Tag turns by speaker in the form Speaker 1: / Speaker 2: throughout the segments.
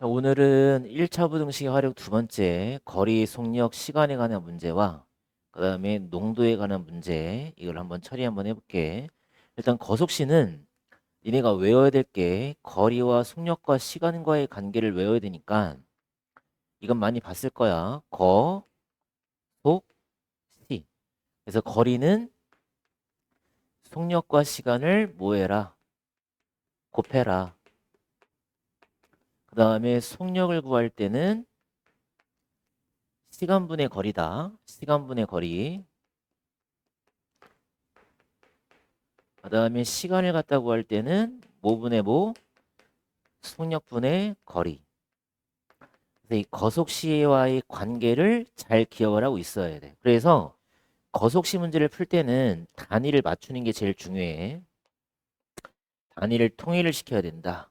Speaker 1: 오늘은 1차 부등식의 활용 두 번째 거리, 속력, 시간에 관한 문제와 그 다음에 농도에 관한 문제 이걸 한번 처리 한번 해볼게. 일단 거속시는 니네가 외워야 될 게 거리와 속력과 시간과의 관계를 외워야 되니까 이건 많이 봤을 거야. 거, 속, 시. 그래서 거리는 속력과 시간을 뭐 해라? 곱해라. 그 다음에 속력을 구할 때는 시간분의 거리다. 시간분의 거리. 그 다음에 시간을 갖다 구할 때는 뭐분의 뭐? 속력분의 거리. 그래서 이 거속시와의 관계를 잘 기억을 하고 있어야 돼. 그래서 거속시 문제를 풀 때는 단위를 맞추는 게 제일 중요해. 단위를 통일을 시켜야 된다.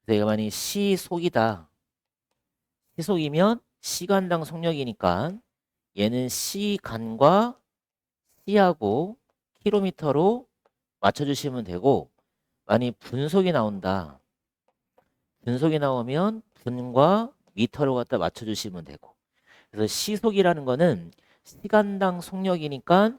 Speaker 1: 그래서 얘가 만약 시속이다. 시속이면 시간당 속력이니까 얘는 시간과 시하고 킬로미터로 맞춰주시면 되고, 만약 분속이 나온다. 분속이 나오면 분과 미터로 갖다 맞춰주시면 되고. 그래서 시속이라는 거는 시간당 속력이니까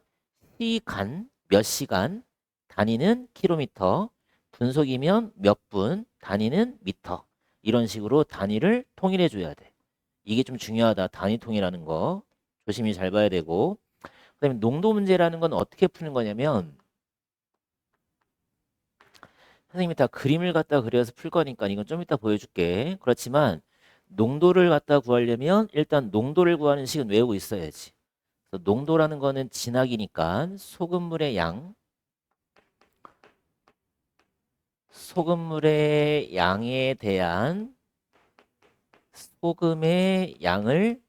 Speaker 1: 시간, 몇 시간, 단위는 킬로미터, 분속이면 몇 분, 단위는 미터. 이런 식으로 단위를 통일해 줘야 돼. 이게 좀 중요하다. 단위 통일하는 거. 조심히 잘 봐야 되고. 그다음에 농도 문제라는 건 어떻게 푸는 거냐면 선생님이 다 그림을 갖다 그려서 풀 거니까 이건 좀 이따 보여줄게. 그렇지만 농도를 갖다 구하려면 일단 농도를 구하는 식은 외우고 있어야지. 그래서 농도라는 거는 진하기니까 소금물의 양, 소금물의 양에 대한 소금의 양을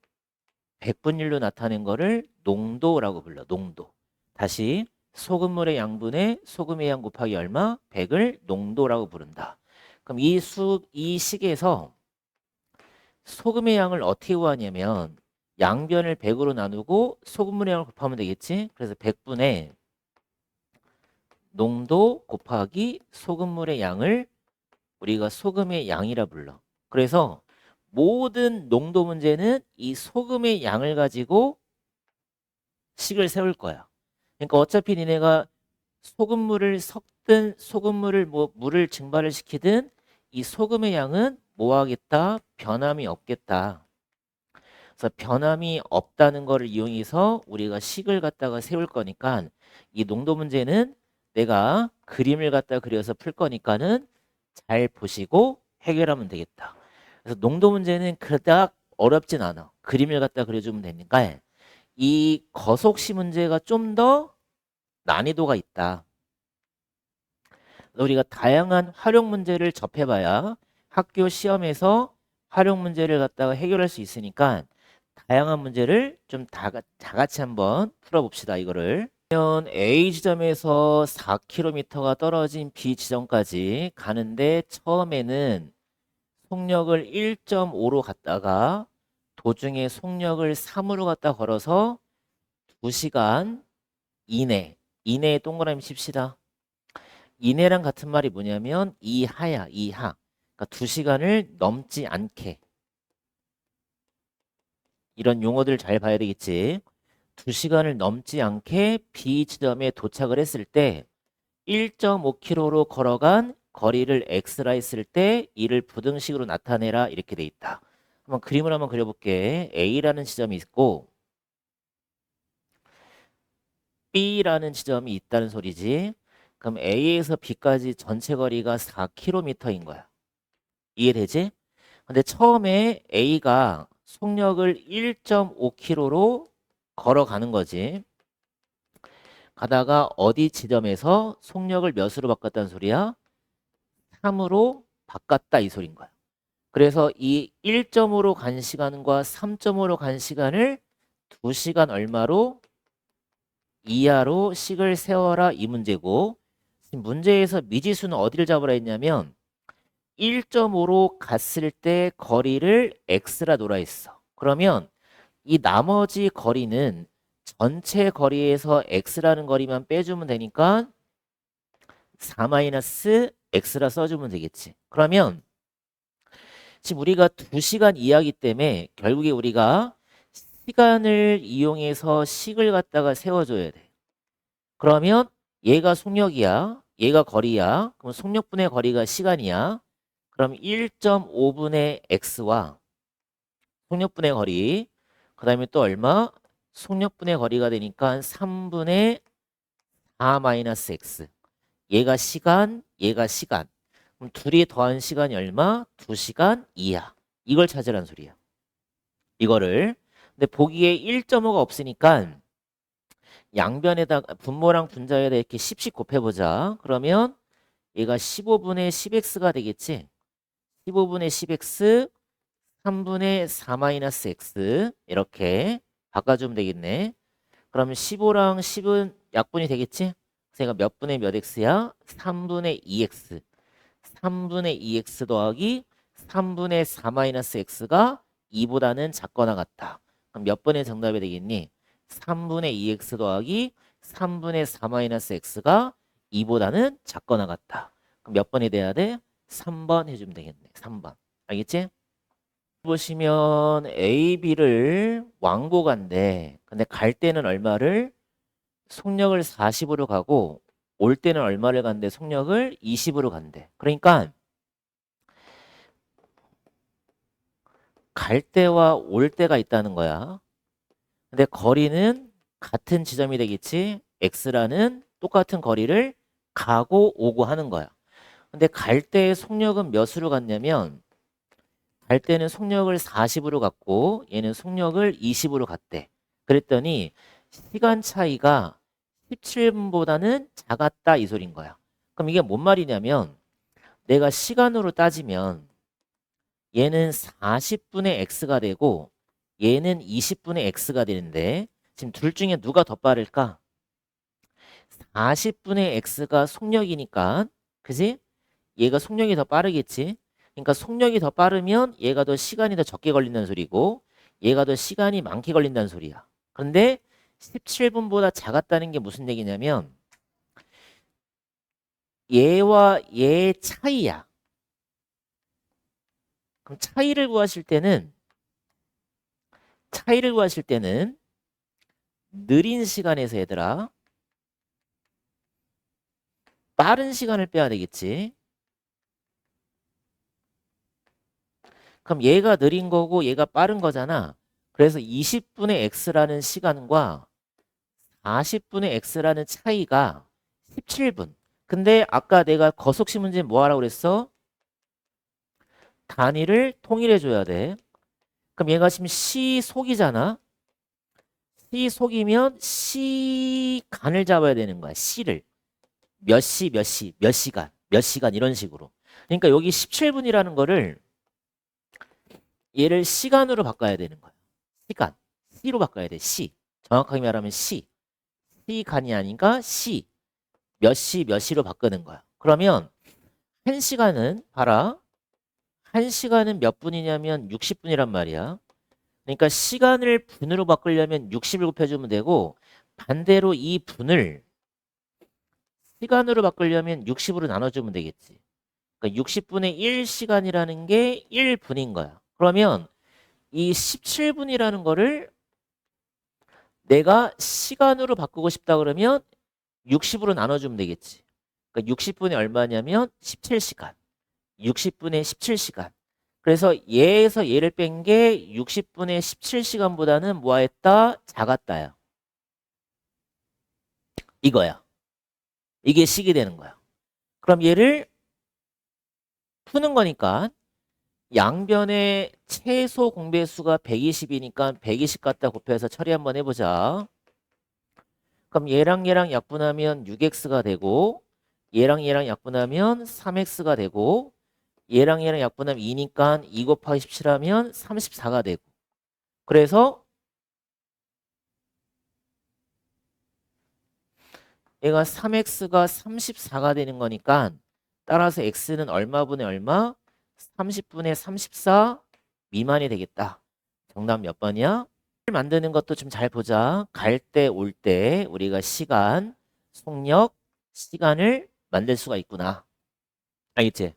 Speaker 1: 100분율로 나타낸 거를 농도라고 불러. 농도. 다시 소금물의 양분의 소금의 양 곱하기 얼마? 100을 농도라고 부른다. 그럼 이 식에서 소금의 양을 어떻게 구하냐면 양변을 100으로 나누고 소금물의 양을 곱하면 되겠지? 그래서 100분의 농도 곱하기 소금물의 양을 우리가 소금의 양이라 불러. 그래서 모든 농도 문제는 이 소금의 양을 가지고 식을 세울 거야. 그러니까 어차피 니네가 소금물을 섞든 소금물을 물을 증발을 시키든 이 소금의 양은 뭐 하겠다? 변함이 없겠다. 그래서 변함이 없다는 것을 이용해서 우리가 식을 갖다가 세울 거니까 이 농도 문제는 내가 그림을 갖다 그려서 풀 거니까는 잘 보시고 해결하면 되겠다. 그래서 농도 문제는 그닥 어렵진 않아. 그림을 갖다 그려주면 되니까 이 거속시 문제가 좀 더 난이도가 있다. 우리가 다양한 활용 문제를 접해봐야 학교 시험에서 활용 문제를 갖다가 해결할 수 있으니까 다양한 문제를 좀 다 같이 한번 풀어봅시다. 이거를. 그러면 A 지점에서 4km가 떨어진 B 지점까지 가는데 처음에는 속력을 1.5로 갔다가 도중에 속력을 3으로 갖다 걸어서 2시간 이내에 동그라미 칩시다. 이내랑 같은 말이 뭐냐면 이하야, 이하. 그러니까 2시간을 넘지 않게. 이런 용어들 잘 봐야 되겠지. 2시간을 넘지 않게 B 지점에 도착을 했을 때 1.5km로 걸어간 거리를 x라 했을 때 이를 부등식으로 나타내라 이렇게 돼 있다. 한번 그림을 한번 그려볼게. A라는 지점이 있고 B라는 지점이 있다는 소리지. 그럼 A에서 B까지 전체 거리가 4km인 거야. 이해되지? 근데 처음에 A가 속력을 1.5km로 걸어가는 거지. 가다가 어디 지점에서 속력을 몇으로 바꿨다는 소리야? 3으로 바꿨다 이 소린 거야. 그래서 이 1점으로 간 시간과 3점으로 간 시간을 2시간 얼마로 이하로 식을 세워라 이 문제고, 지금 문제에서 미지수는 어디를 잡으라 했냐면 1.5로 갔을 때 거리를 x라 놓으라 했어. 그러면 이 나머지 거리는 전체 거리에서 x라는 거리만 빼주면 되니까 4-x라 써주면 되겠지. 그러면 지금 우리가 2시간 이하기 때문에 결국에 우리가 시간을 이용해서 식을 갖다가 세워줘야 돼. 그러면 얘가 속력이야. 얘가 거리야. 그럼 속력분의 거리가 시간이야. 그럼 1.5분의 x와 속력분의 거리, 그 다음에 또 얼마? 속력분의 거리가 되니까 3분의 4 마이너스 x. 얘가 시간, 얘가 시간. 그럼 둘이 더한 시간이 얼마? 2시간 이하. 이걸 찾으란 소리야. 이거를. 근데 보기에 1.5가 없으니까 양변에다가 분모랑 분자에다 이렇게 10씩 곱해보자. 그러면 얘가 15분의 10x가 되겠지. 15분의 10x 3분의 4 마이너스 x 이렇게 바꿔주면 되겠네. 그러면 15랑 10은 약분이 되겠지? 그래서 얘가 몇 분의 몇 x야? 3분의 2x. 3분의 2x 더하기 3분의 4 마이너스 x가 2보다는 작거나 같다. 그럼 몇 번의 정답이 되겠니? 3분의 2x 더하기 3분의 4 마이너스 x가 2보다는 작거나 같다. 그럼 몇 번이 돼야 돼? 3번 해주면 되겠네. 3번. 알겠지? 보시면 A, B를 왕복 간대. 근데 갈 때는 얼마를? 속력을 40으로 가고 올 때는 얼마를 간대? 속력을 20으로 간대. 그러니까 갈 때와 올 때가 있다는 거야. 근데 거리는 같은 지점이 되겠지. X라는 똑같은 거리를 가고 오고 하는 거야. 근데 갈 때의 속력은 몇으로 갔냐면 갈 때는 속력을 40으로 갔고 얘는 속력을 20으로 갔대. 그랬더니 시간 차이가 17분보다는 작았다 이 소린 거야. 그럼 이게 뭔 말이냐면 내가 시간으로 따지면 얘는 40분의 x가 되고 얘는 20분의 x가 되는데 지금 둘 중에 누가 더 빠를까? 40분의 x가 속력이니까 그지? 얘가 속력이 더 빠르겠지? 그러니까 속력이 더 빠르면 얘가 더 시간이 더 적게 걸린다는 소리고 얘가 더 시간이 많게 걸린다는 소리야. 그런데 17분보다 작았다는 게 무슨 얘기냐면 얘와 얘의 차이야. 그럼 차이를 구하실 때는 느린 시간에서 얘들아 빠른 시간을 빼야 되겠지. 그럼 얘가 느린 거고 얘가 빠른 거잖아. 그래서 20분의 x라는 시간과 40분의 x라는 차이가 17분. 근데 아까 내가 거속시 문제 뭐 하라고 그랬어? 단위를 통일해 줘야 돼. 그럼 얘가 지금 시속이잖아. 시속이면 시간을 잡아야 되는 거야. 시를. 몇 시, 몇 시, 몇 시간 이런 식으로. 그러니까 여기 17분이라는 거를 얘를 시간으로 바꿔야 되는 거야. 시간. 시로 바꿔야 돼. 시. 정확하게 말하면 시. 시간이 아닌가? 시. 몇 시, 몇 시로 바꾸는 거야. 그러면 1시간은 봐라. 1시간은 몇 분이냐면 60분이란 말이야. 그러니까 시간을 분으로 바꾸려면 60을 곱해주면 되고 반대로 이 분을 시간으로 바꾸려면 60으로 나눠주면 되겠지. 그러니까 60분의 1시간이라는 게 1분인 거야. 그러면 이 17분이라는 거를 내가 시간으로 바꾸고 싶다 그러면 60으로 나눠주면 되겠지. 그러니까 60분이 얼마냐면 17시간. 60분의 17시간. 그래서 얘에서 얘를 뺀 게 60분의 17시간보다는 뭐했다? 작았다야. 이거야. 이게 식이 되는 거야. 그럼 얘를 푸는 거니까 양변의 최소 공배수가 120이니까 120 갖다 곱해서 처리 한번 해보자. 그럼 얘랑 약분하면 6x가 되고 얘랑 약분하면 3x가 되고 얘랑 약분하면 2니까 2 곱하기 17하면 34가 되고 그래서 얘가 3x가 34가 되는 거니까 따라서 x는 얼마분의 얼마? 30분의 34 미만이 되겠다. 정답 몇 번이야? 만드는 것도 좀 잘 보자. 갈 때, 올 때 우리가 시간, 속력, 시간을 만들 수가 있구나. 알겠지?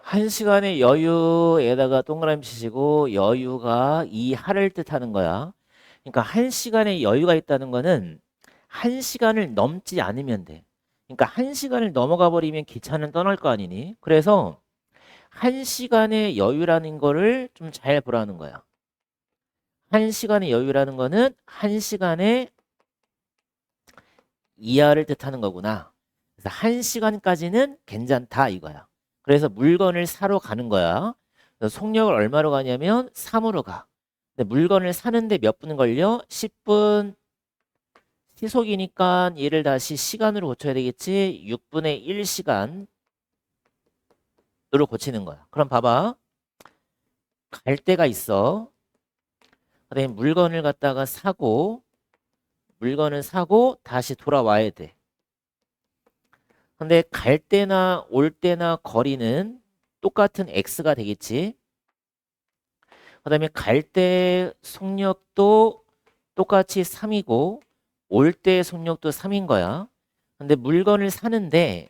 Speaker 1: 1시간의 여유에다가 동그라미 치시고 여유가 이 하를 뜻하는 거야. 그러니까 1시간의 여유가 있다는 거는 1시간을 넘지 않으면 돼. 그러니까 1시간을 넘어가 버리면 기차는 떠날 거 아니니? 그래서 1시간의 여유라는 거를 좀 잘 보라는 거야. 1시간의 여유라는 거는 1시간의 이하를 뜻하는 거구나. 그래서 1시간까지는 괜찮다 이거야. 그래서 물건을 사러 가는 거야. 그래서 속력을 얼마로 가냐면 3으로 가. 근데 물건을 사는데 몇 분 걸려? 10분. 시속이니까 얘를 다시 시간으로 고쳐야 되겠지. 6분의 1시간으로 고치는 거야. 그럼 봐봐. 갈 데가 있어. 그다음에 물건을 갖다가 사고 물건을 사고 다시 돌아와야 돼. 근데 갈 때나 올 때나 거리는 똑같은 x가 되겠지. 그다음에 갈 때 속력도 똑같이 3이고 올 때 속력도 3인 거야. 근데 물건을 사는데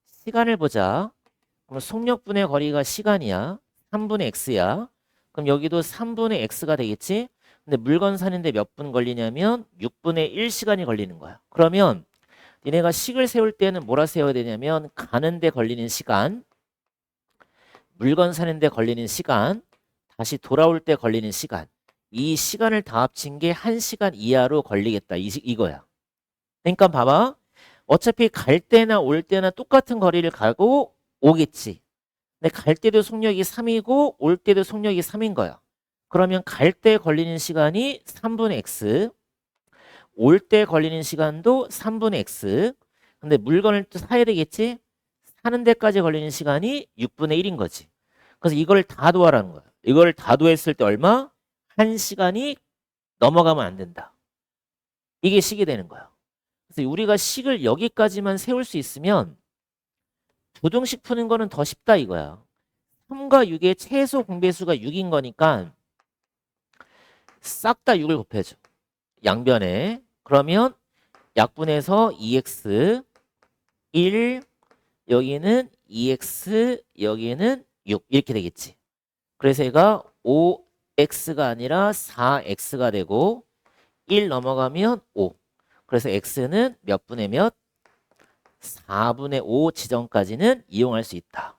Speaker 1: 시간을 보자. 그럼 속력분의 거리가 시간이야. 3분의 x야. 그럼 여기도 3분의 x가 되겠지. 근데 물건 사는데 몇 분 걸리냐면 6분의 1시간이 걸리는 거야. 그러면 니네가 식을 세울 때는 뭐라 세워야 되냐면 가는데 걸리는 시간, 물건 사는데 걸리는 시간, 다시 돌아올 때 걸리는 시간. 이 시간을 다 합친 게 1시간 이하로 걸리겠다. 이거야. 그러니까 봐봐. 어차피 갈 때나 올 때나 똑같은 거리를 가고 오겠지. 근데 갈 때도 속력이 3이고 올 때도 속력이 3인 거야. 그러면 갈 때 걸리는 시간이 3분의 x, 올 때 걸리는 시간도 3분의 x. 근데 물건을 또 사야 되겠지? 사는 데까지 걸리는 시간이 6분의 1인 거지. 그래서 이걸 다 도하라는 거야. 이걸 다 도했을 때 얼마? 1시간이 넘어가면 안 된다. 이게 식이 되는 거야. 그래서 우리가 식을 여기까지만 세울 수 있으면 부등식 푸는 거는 더 쉽다 이거야. 3과 6의 최소 공배수가 6인 거니까 싹 다 6을 곱해줘. 양변에. 그러면 약분해서 2x 1, 여기는 2x, 여기는 6 이렇게 되겠지. 그래서 얘가 5x가 아니라 4x가 되고 1 넘어가면 5. 그래서 x는 몇 분의 몇? 4분의 5 지점까지는 이용할 수 있다.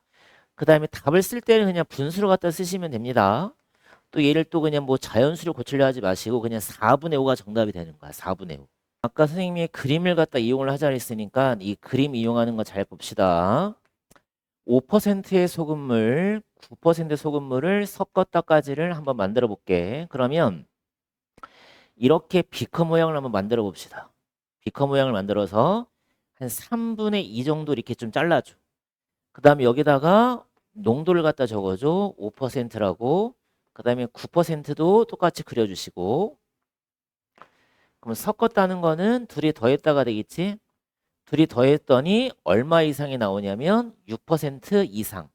Speaker 1: 그 다음에 답을 쓸 때는 그냥 분수로 갖다 쓰시면 됩니다. 또 얘를 또 그냥 뭐 자연수로 고치려 하지 마시고 그냥 4분의 5가 정답이 되는 거야. 4분의 5. 아까 선생님이 그림을 갖다 이용을 하자 했으니까 이 그림 이용하는 거 잘 봅시다. 5%의 소금물, 9% 소금물을 섞었다까지를 한번 만들어 볼게. 그러면 이렇게 비커 모양을 한번 만들어 봅시다. 비커 모양을 만들어서 한 3분의 2 정도 이렇게 좀 잘라줘. 그 다음에 여기다가 농도를 갖다 적어줘. 5%라고. 그 다음에 9%도 똑같이 그려주시고. 그럼 섞었다는 거는 둘이 더했다가 되겠지? 둘이 더했더니 얼마 이상이 나오냐면 6% 이상.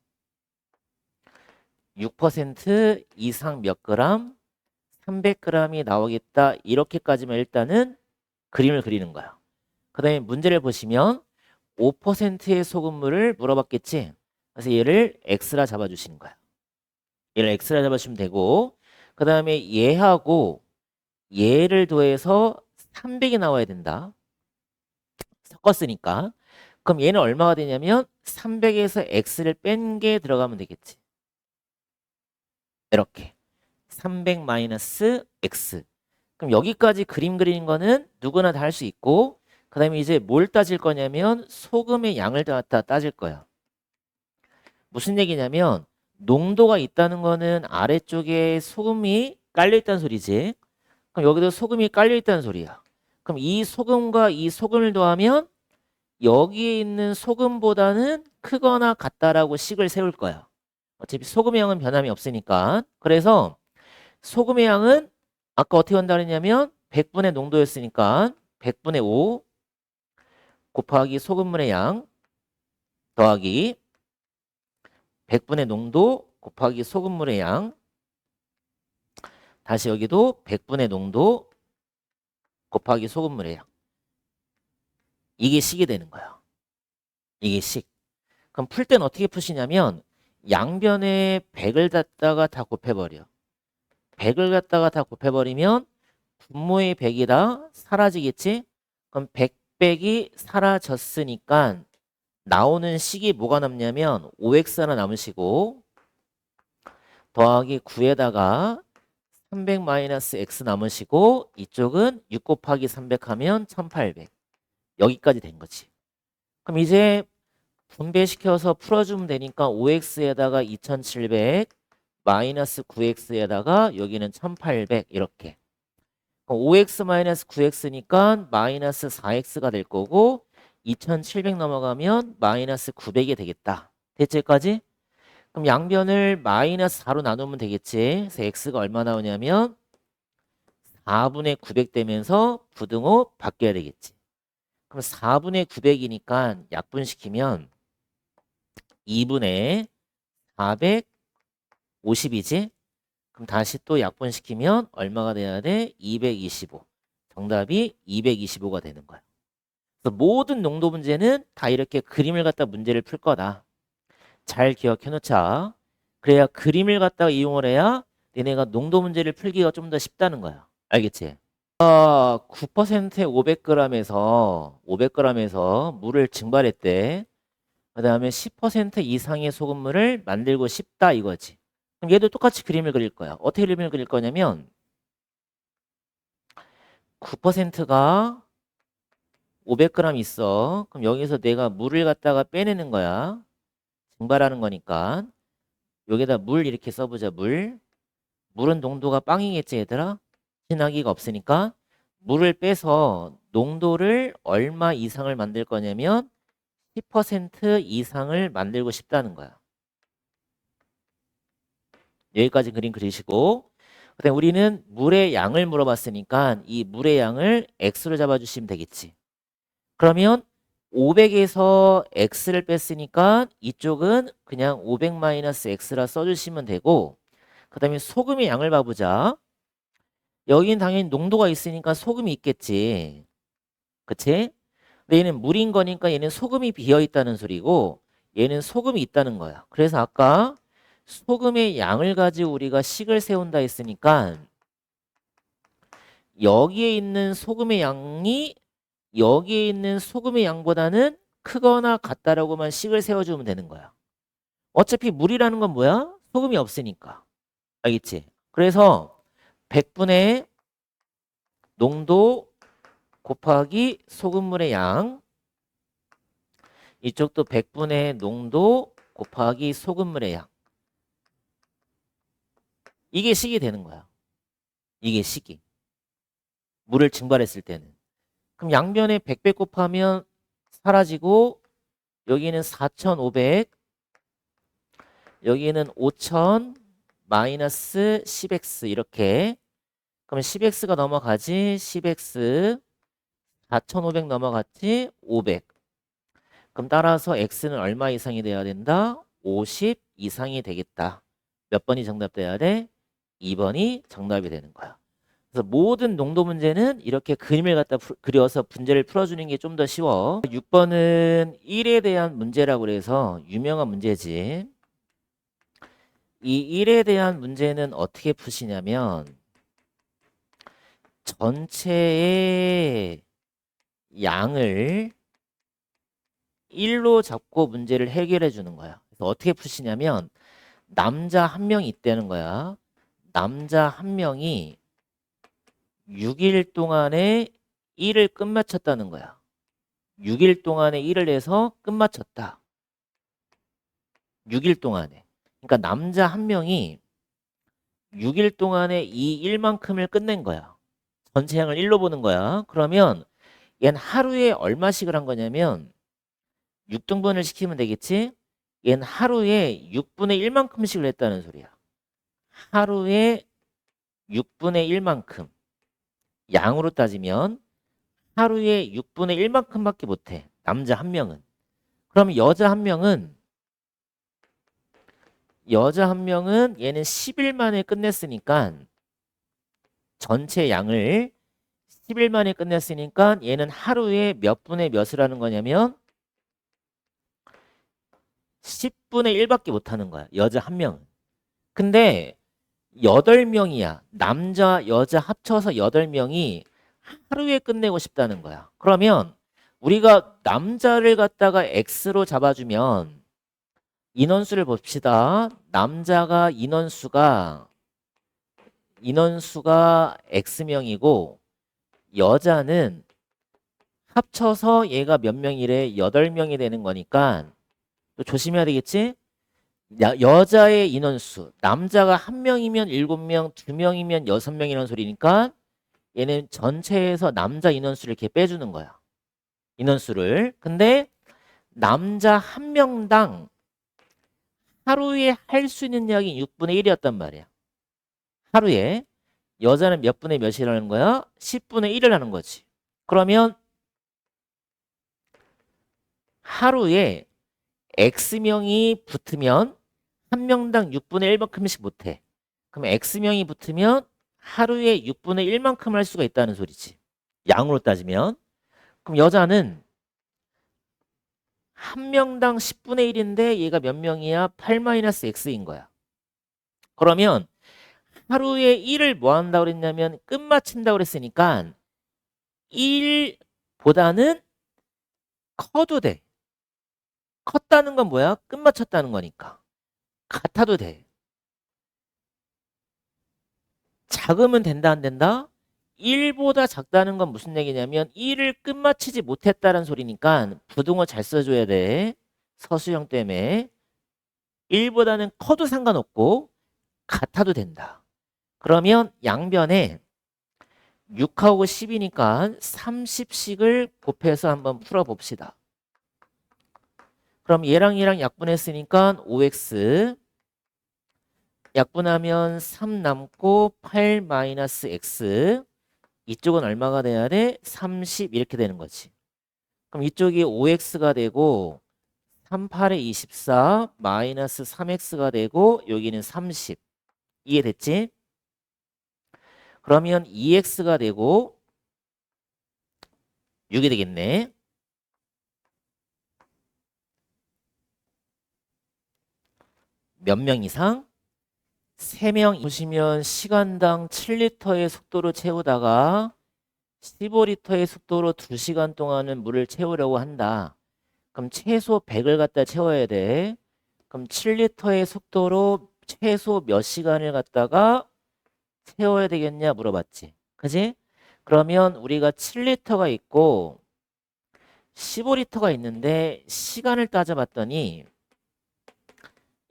Speaker 1: 6% 이상 몇 그램? 300g이 나오겠다. 이렇게까지만 일단은 그림을 그리는 거야. 그 다음에 문제를 보시면 5%의 소금물을 물어봤겠지? 그래서 얘를 x라 잡아주시는 거야. 얘를 x라 잡아주시면 되고 그 다음에 얘하고 얘를 더해서 300이 나와야 된다. 섞었으니까. 그럼 얘는 얼마가 되냐면 300에서 x를 뺀 게 들어가면 되겠지. 이렇게 300 마이너스 x. 그럼 여기까지 그림 그리는 거는 누구나 다 할 수 있고 그 다음에 이제 뭘 따질 거냐면 소금의 양을 갖다 따질 거야. 무슨 얘기냐면 농도가 있다는 거는 아래쪽에 소금이 깔려 있다는 소리지. 그럼 여기도 소금이 깔려 있다는 소리야. 그럼 이 소금과 이 소금을 더하면 여기에 있는 소금보다는 크거나 같다라고 식을 세울 거야. 어차피 소금의 양은 변함이 없으니까. 그래서 소금의 양은 아까 어떻게 한다 그랬냐면 100분의 농도였으니까 100분의 5 곱하기 소금물의 양 더하기 100분의 농도 곱하기 소금물의 양 다시 여기도 100분의 농도 곱하기 소금물의 양. 이게 식이 되는 거야. 이게 식. 그럼 풀 때는 어떻게 푸시냐면 양변에 100을 갖다가 다 곱해버려. 100을 갖다가 다 곱해버리면 분모의 100이 다 사라지겠지? 그럼 100 빼기 사라졌으니까 나오는 식이 뭐가 남냐면 5x 하나 남으시고 더하기 9에다가 300 마이너스 x 남으시고 이쪽은 6 곱하기 300 하면 1800 여기까지 된 거지. 그럼 이제 분배시켜서 풀어주면 되니까 5x에다가 2700 마이너스 9x에다가 여기는 1800 이렇게 5x 마이너스 9x니까 마이너스 4x가 될 거고 2700 넘어가면 마이너스 900이 되겠다. 대체까지? 그럼 양변을 마이너스 4로 나누면 되겠지. 그래서 x가 얼마 나오냐면 4분의 900 되면서 부등호 바뀌어야 되겠지. 그럼 4분의 900이니까 약분시키면 2분의 450이지? 그럼 다시 또 약분시키면 얼마가 돼야 돼? 225. 정답이 225가 되는 거야. 그래서 모든 농도 문제는 다 이렇게 그림을 갖다 문제를 풀 거다. 잘 기억해 놓자. 그래야 그림을 갖다가 이용을 해야 얘네가 농도 문제를 풀기가 좀 더 쉽다는 거야. 알겠지? 9%의 500g에서 물을 증발했대. 그 다음에 10% 이상의 소금물을 만들고 싶다 이거지. 그럼 얘도 똑같이 그림을 그릴 거야. 어떻게 그림을 그릴 거냐면 9%가 500g 있어. 그럼 여기서 내가 물을 갖다가 빼내는 거야. 증발하는 거니까. 여기다 물 이렇게 써보자. 물은 농도가 빵이겠지 얘들아? 진하기가 없으니까 물을 빼서 농도를 얼마 이상을 만들 거냐면 10% 이상을 만들고 싶다는 거야. 여기까지 그림 그리시고 그다음에 우리는 물의 양을 물어봤으니까 이 물의 양을 x로 잡아주시면 되겠지. 그러면 500에서 x를 뺐으니까 이쪽은 그냥 500-x라 써주시면 되고 그 다음에 소금의 양을 봐보자. 여기는 당연히 농도가 있으니까 소금이 있겠지. 그치? 근데 얘는 물인 거니까 얘는 소금이 비어있다는 소리고 얘는 소금이 있다는 거야. 그래서 아까 소금의 양을 가지고 우리가 식을 세운다 했으니까 여기에 있는 소금의 양이 여기에 있는 소금의 양보다는 크거나 같다라고만 식을 세워주면 되는 거야. 어차피 물이라는 건 뭐야? 소금이 없으니까. 알겠지? 그래서 100분의 농도 곱하기 소금물의 양 이쪽도 100분의 농도 곱하기 소금물의 양 이게 식이 되는 거야. 이게 식이. 물을 증발했을 때는. 그럼 양변에 100배 곱하면 사라지고 여기는 4500 여기는 5000 마이너스 10x 이렇게 그럼 10x가 넘어가지 10x 4500 넘어갔지 500 그럼 따라서 x는 얼마 이상이 돼야 된다? 50 이상이 되겠다. 몇 번이 정답 돼야 돼? 2번이 정답이 되는 거야. 그래서 모든 농도 문제는 이렇게 그림을 갖다 그려서 문제를 풀어주는 게 좀 더 쉬워. 6번은 1에 대한 문제라고 그래서 유명한 문제지. 이 1에 대한 문제는 어떻게 푸시냐면 전체의 양을 1로 잡고 문제를 해결해 주는 거야. 그래서 어떻게 푸시냐면 남자 한 명이 있다는 거야. 남자 한 명이 6일 동안에 1을 끝마쳤다는 거야. 6일 동안에 1을 해서 끝마쳤다. 6일 동안에. 그러니까 남자 한 명이 6일 동안에 이 1만큼을 끝낸 거야. 전체 양을 1로 보는 거야. 그러면 얘는 하루에 얼마씩을 한 거냐면 6등분을 시키면 되겠지? 얘는 하루에 6분의 1만큼씩을 했다는 소리야. 하루에 6분의 1만큼. 양으로 따지면 하루에 6분의 1만큼밖에 못해. 남자 한 명은. 그럼 여자 한 명은 얘는 10일 만에 끝냈으니까 전체 양을 10일 만에 끝냈으니까 얘는 하루에 몇 분의 몇을 하는 거냐면 10분의 6분의 1밖에 못하는 거야. 여자 한 명은. 근데 8명이야. 남자, 여자 합쳐서 8명이 하루에 끝내고 싶다는 거야. 그러면 우리가 남자를 갖다가 X로 잡아주면 인원수를 봅시다. 남자가 인원수가 X명이고 여자는 합쳐서 얘가 몇 명이래? 8명이 되는 거니까 또 조심해야 되겠지? 여자의 인원수 남자가 1명이면 7명, 2명이면 6명이라는 소리니까 얘는 전체에서 남자 인원수를 이렇게 빼주는 거야. 인원수를. 근데 남자 1명당 하루에 할 수 있는 약이 6분의 1이었단 말이야. 하루에. 여자는 몇 분의 몇이라는 거야? 10분의 1을 하는 거지. 그러면 하루에 X명이 붙으면 한 명당 6분의 1만큼씩 못해. 그럼 X명이 붙으면 하루에 6분의 1만큼 할 수가 있다는 소리지. 양으로 따지면. 그럼 여자는 한 명당 10분의 1인데 얘가 몇 명이야? 8-X인 거야. 그러면 하루에 1을 뭐 한다고 그랬냐면 끝마친다고 그랬으니까 1보다는 커도 돼. 컸다는 건 뭐야? 끝마쳤다는 거니까. 같아도 돼. 작으면 된다 안 된다? 1보다 작다는 건 무슨 얘기냐면 1을 끝마치지 못했다는 소리니까 부등호 잘 써줘야 돼. 서술형 때문에. 1보다는 커도 상관없고 같아도 된다. 그러면 양변에 6하고 10이니까 30씩을 곱해서 한번 풀어봅시다. 그럼 얘랑 약분했으니까 5x 약분하면 3 남고 8-x 이쪽은 얼마가 돼야 돼? 30 이렇게 되는 거지. 그럼 이쪽이 5x가 되고 3, 8에 24 마이너스 3x가 되고 여기는 30 이해됐지? 그러면 2x가 되고 6이 되겠네. 몇 명 이상? 3명 보시면 시간당 7리터의 속도로 채우다가 15리터의 속도로 2시간 동안은 물을 채우려고 한다. 그럼 최소 100을 갖다 채워야 돼. 그럼 7리터의 속도로 최소 몇 시간을 갖다가 채워야 되겠냐 물어봤지. 그지? 그러면 우리가 7리터가 있고 15리터가 있는데 시간을 따져봤더니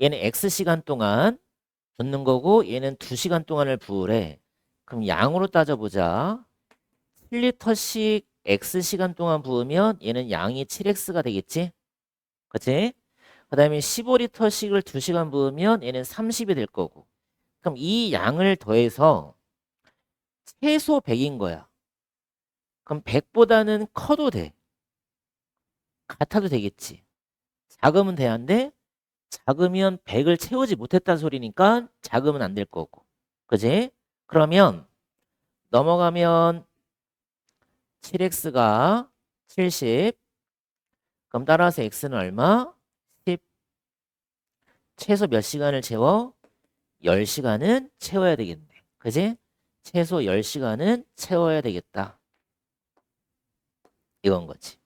Speaker 1: 얘는 X시간 동안 붓는 거고 얘는 2시간 동안을 부으래. 그럼 양으로 따져보자. 7리터씩 X시간 동안 부으면 얘는 양이 7X가 되겠지? 그치? 그 다음에 15리터씩을 2시간 부으면 얘는 30이 될 거고. 그럼 이 양을 더해서 최소 100인 거야. 그럼 100보다는 커도 돼. 같아도 되겠지. 작으면 돼야한데 작으면 100을 채우지 못했다는 소리니까 작으면 안 될 거고. 그지? 그러면 넘어가면 7x가 70. 그럼 따라서 x는 얼마? 10. 최소 몇 시간을 채워? 10시간은 채워야 되겠네. 그지? 최소 10시간은 채워야 되겠다. 이건 거지.